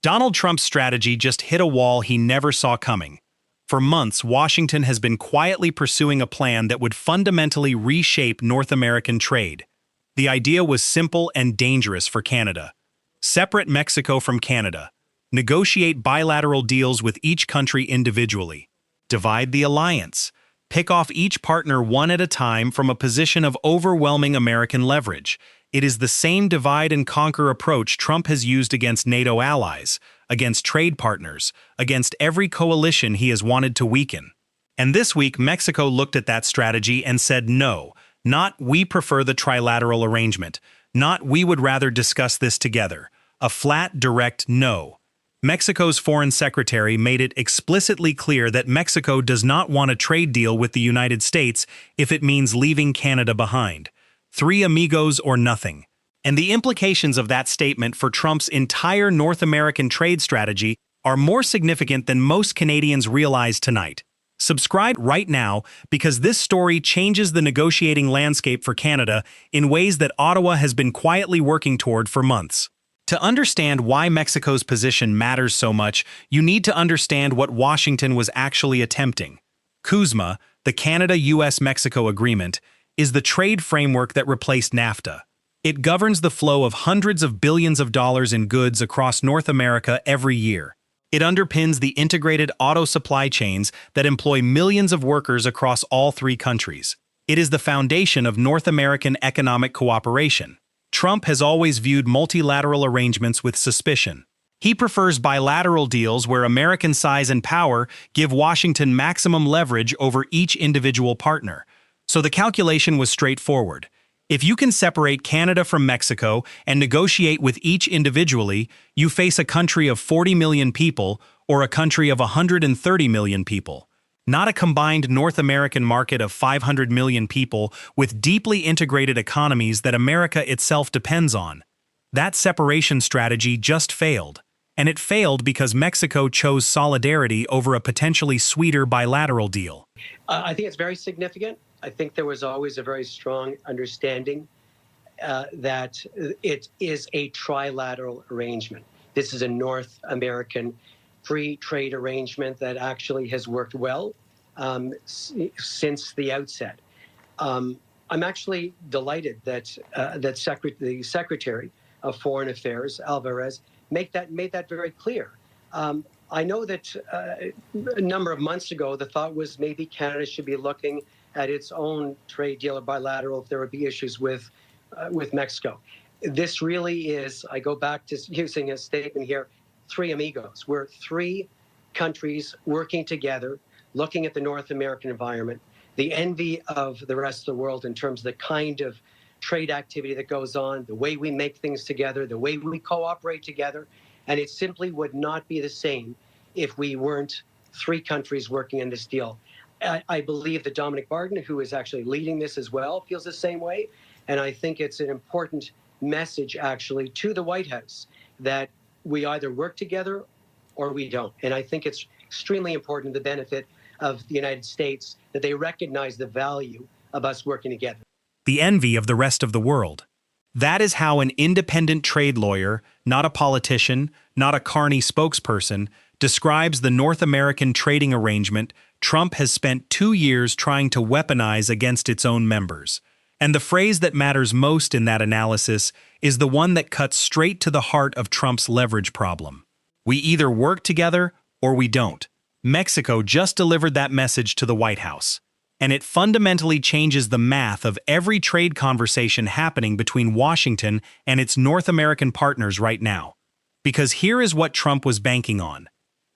Donald Trump's strategy just hit a wall he never saw coming. For months, Washington has been quietly pursuing a plan that would fundamentally reshape North American trade. The idea was simple and dangerous for Canada. Separate Mexico from Canada. Negotiate bilateral deals with each country individually. Divide the alliance. Pick off each partner one at a time from a position of overwhelming American leverage. It is the same divide-and-conquer approach Trump has used against NATO allies, against trade partners, against every coalition he has wanted to weaken. And this week, Mexico looked at that strategy and said no, not we prefer the trilateral arrangement, not we would rather discuss this together. A flat, direct no. Mexico's foreign secretary made it explicitly clear that Mexico does not want a trade deal with the United States if it means leaving Canada behind. Three amigos or nothing. And the implications of that statement for Trump's entire North American trade strategy are more significant than most Canadians realize tonight. Subscribe right now because this story changes the negotiating landscape for Canada in ways that Ottawa has been quietly working toward for months. To understand why Mexico's position matters so much, you need to understand what Washington was actually attempting. CUSMA, the Canada-US-Mexico Agreement, is the trade framework that replaced NAFTA. It governs the flow of hundreds of billions of dollars in goods across North America every year. It underpins the integrated auto supply chains that employ millions of workers across all three countries. It is the foundation of North American economic cooperation. Trump has always viewed multilateral arrangements with suspicion. He prefers bilateral deals where American size and power give Washington maximum leverage over each individual partner. So the calculation was straightforward. If you can separate Canada from Mexico and negotiate with each individually, you face a country of 40 million people or a country of 130 million people. Not a combined North American market of 500 million people with deeply integrated economies that America itself depends on. That separation strategy just failed. And it failed because Mexico chose solidarity over a potentially sweeter bilateral deal. I think it's very significant. I think there was always a very strong understanding that it is a trilateral arrangement. This is a North American free trade arrangement that actually has worked well since the outset. I'm actually delighted that the Secretary of Foreign Affairs, Alvarez, made that very clear. I know that a number of months ago, the thought was maybe Canada should be looking at its own trade deal or bilateral if there would be issues with Mexico. This really is, I go back to using a statement here, three amigos. We're three countries working together, looking at the North American environment, the envy of the rest of the world in terms of the kind of trade activity that goes on, the way we make things together, the way we cooperate together. And it simply would not be the same if we weren't three countries working in this deal. I believe that Dominic Barton, who is actually leading this as well, feels the same way. And I think it's an important message, actually, to the White House that we either work together or we don't. And I think it's extremely important to the benefit of the United States that they recognize the value of us working together. The envy of the rest of the world. That is how an independent trade lawyer, not a politician, not a Carney spokesperson, describes the North American trading arrangement Trump has spent 2 years trying to weaponize against its own members. And the phrase that matters most in that analysis is the one that cuts straight to the heart of Trump's leverage problem. We either work together or we don't. Mexico just delivered that message to the White House. And it fundamentally changes the math of every trade conversation happening between Washington and its North American partners right now. Because here is what Trump was banking on.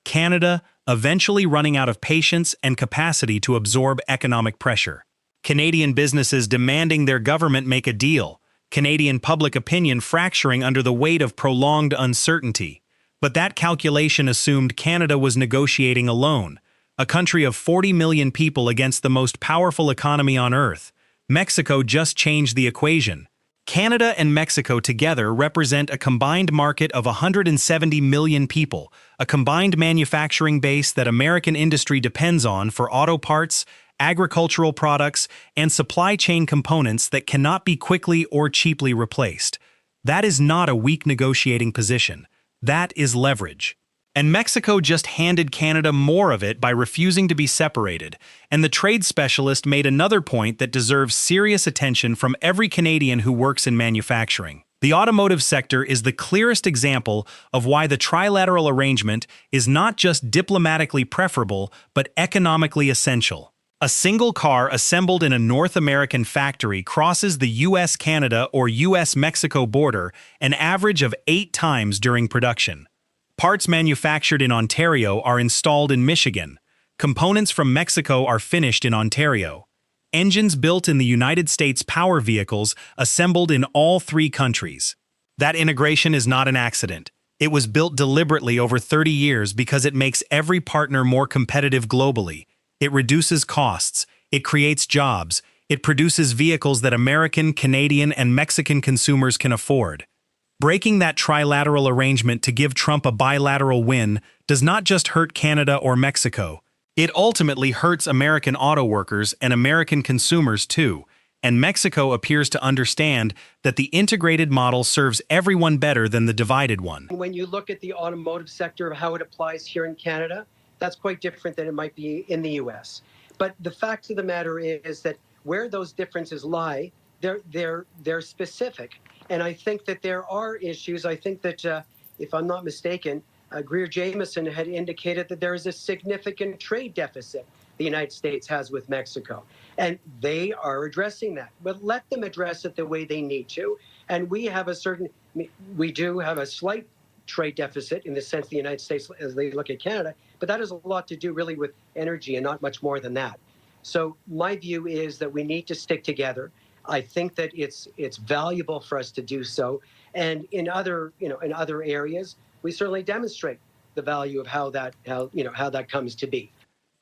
Canada eventually running out of patience and capacity to absorb economic pressure. Canadian businesses demanding their government make a deal. Canadian public opinion fracturing under the weight of prolonged uncertainty. But that calculation assumed Canada was negotiating alone. A country of 40 million people against the most powerful economy on Earth. Mexico just changed the equation. Canada and Mexico together represent a combined market of 170 million people, a combined manufacturing base that American industry depends on for auto parts, agricultural products, and supply chain components that cannot be quickly or cheaply replaced. That is not a weak negotiating position. That is leverage. And Mexico just handed Canada more of it by refusing to be separated, and the trade specialist made another point that deserves serious attention from every Canadian who works in manufacturing. The automotive sector is the clearest example of why the trilateral arrangement is not just diplomatically preferable, but economically essential. A single car assembled in a North American factory crosses the US-Canada or US-Mexico border an average of 8 times during production. Parts manufactured in Ontario are installed in Michigan. Components from Mexico are finished in Ontario. Engines built in the United States power vehicles assembled in all 3 countries. That integration is not an accident. It was built deliberately over 30 years because it makes every partner more competitive globally. It reduces costs. It creates jobs. It produces vehicles that American, Canadian, and Mexican consumers can afford. Breaking that trilateral arrangement to give Trump a bilateral win does not just hurt Canada or Mexico. It ultimately hurts American auto workers and American consumers too, and Mexico appears to understand that the integrated model serves everyone better than the divided one. When you look at the automotive sector, how it applies here in Canada, that's quite different than it might be in the US. But the fact of the matter is that where those differences lie, they're specific. And I think that there are issues. I think that, if I'm not mistaken, Greer Jameson had indicated that there is a significant trade deficit the United States has with Mexico. And they are addressing that. But let them address it the way they need to. And we do have a slight trade deficit in the sense the United States as they look at Canada, but that has a lot to do really with energy and not much more than that. So my view is that we need to stick together. I think that it's valuable for us to do so, and in other areas, we certainly demonstrate the value of how that comes to be.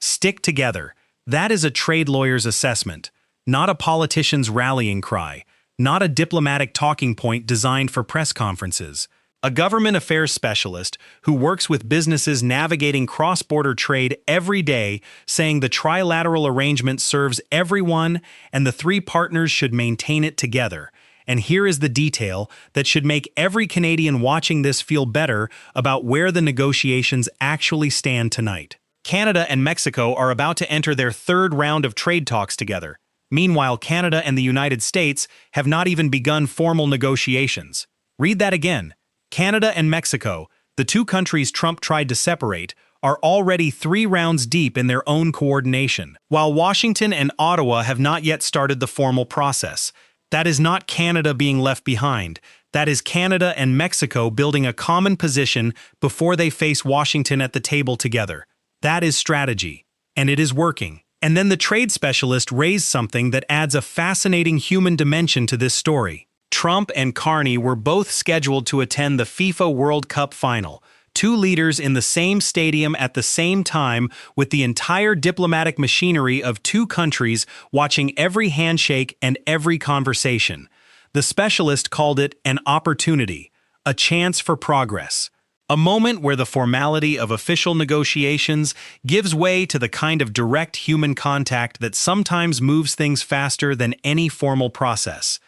Stick together. That is a trade lawyer's assessment, not a politician's rallying cry, not a diplomatic talking point designed for press conferences. A government affairs specialist who works with businesses navigating cross-border trade every day, saying the trilateral arrangement serves everyone and the 3 partners should maintain it together. And here is the detail that should make every Canadian watching this feel better about where the negotiations actually stand tonight. Canada and Mexico are about to enter their 3rd round of trade talks together. Meanwhile, Canada and the United States have not even begun formal negotiations. Read that again. Canada and Mexico, the 2 countries Trump tried to separate, are already 3 rounds deep in their own coordination, while Washington and Ottawa have not yet started the formal process. That is not Canada being left behind. That is Canada and Mexico building a common position before they face Washington at the table together. That is strategy, and it is working. And then the trade specialist raised something that adds a fascinating human dimension to this story. Trump and Carney were both scheduled to attend the FIFA World Cup final, 2 leaders in the same stadium at the same time with the entire diplomatic machinery of 2 countries watching every handshake and every conversation. The specialist called it an opportunity, a chance for progress. A moment where the formality of official negotiations gives way to the kind of direct human contact that sometimes moves things faster than any formal process.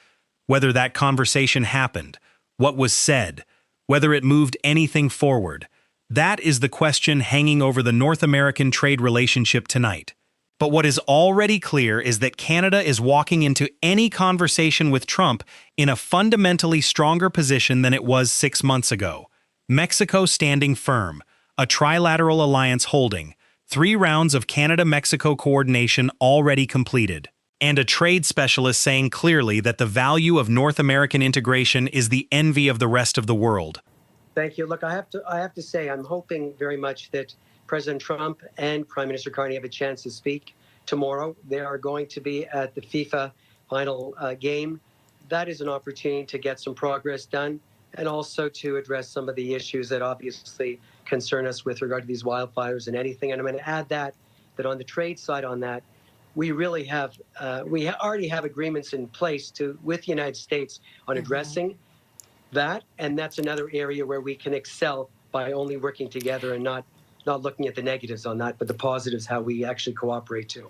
Whether that conversation happened, what was said, whether it moved anything forward, that is the question hanging over the North American trade relationship tonight. But what is already clear is that Canada is walking into any conversation with Trump in a fundamentally stronger position than it was 6 months ago. Mexico standing firm, a trilateral alliance holding, 3 rounds of Canada-Mexico coordination already completed, and a trade specialist saying clearly that the value of North American integration is the envy of the rest of the world. Thank you. Look, I have to say, I'm hoping very much that President Trump and Prime Minister Carney have a chance to speak tomorrow. They are going to be at the FIFA final game. That is an opportunity to get some progress done and also to address some of the issues that obviously concern us with regard to these wildfires and anything. And I'm going to add that on the trade side on that, we really have, we already have agreements in place with the United States on addressing that. And that's another area where we can excel by only working together and not looking at the negatives on that, but the positives, how we actually cooperate too.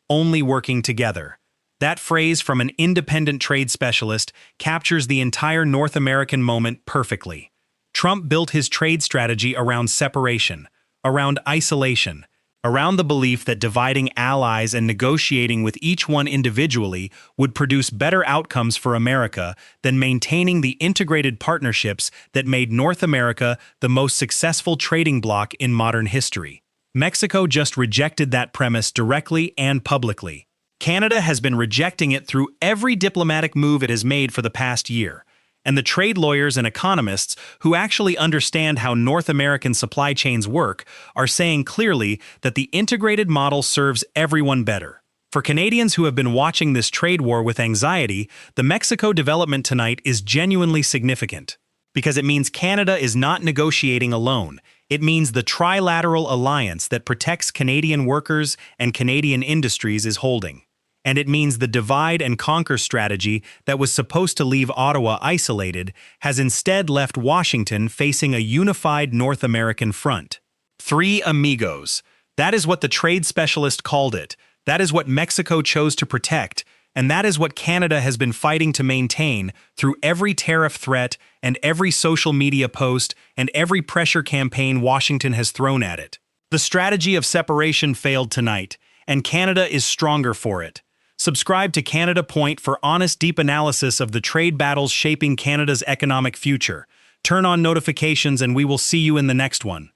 Only working together. That phrase from an independent trade specialist captures the entire North American moment perfectly. Trump built his trade strategy around separation, around isolation, around the belief that dividing allies and negotiating with each one individually would produce better outcomes for America than maintaining the integrated partnerships that made North America the most successful trading bloc in modern history. Mexico just rejected that premise directly and publicly. Canada has been rejecting it through every diplomatic move it has made for the past year. And the trade lawyers and economists who actually understand how North American supply chains work are saying clearly that the integrated model serves everyone better. For Canadians who have been watching this trade war with anxiety, the Mexico development tonight is genuinely significant. Because it means Canada is not negotiating alone. It means the trilateral alliance that protects Canadian workers and Canadian industries is holding. And it means the divide and conquer strategy that was supposed to leave Ottawa isolated has instead left Washington facing a unified North American front. Three amigos. That is what the trade specialist called it. That is what Mexico chose to protect. And that is what Canada has been fighting to maintain through every tariff threat and every social media post and every pressure campaign Washington has thrown at it. The strategy of separation failed tonight, and Canada is stronger for it. Subscribe to Canada Point for honest, deep analysis of the trade battles shaping Canada's economic future. Turn on notifications and we will see you in the next one.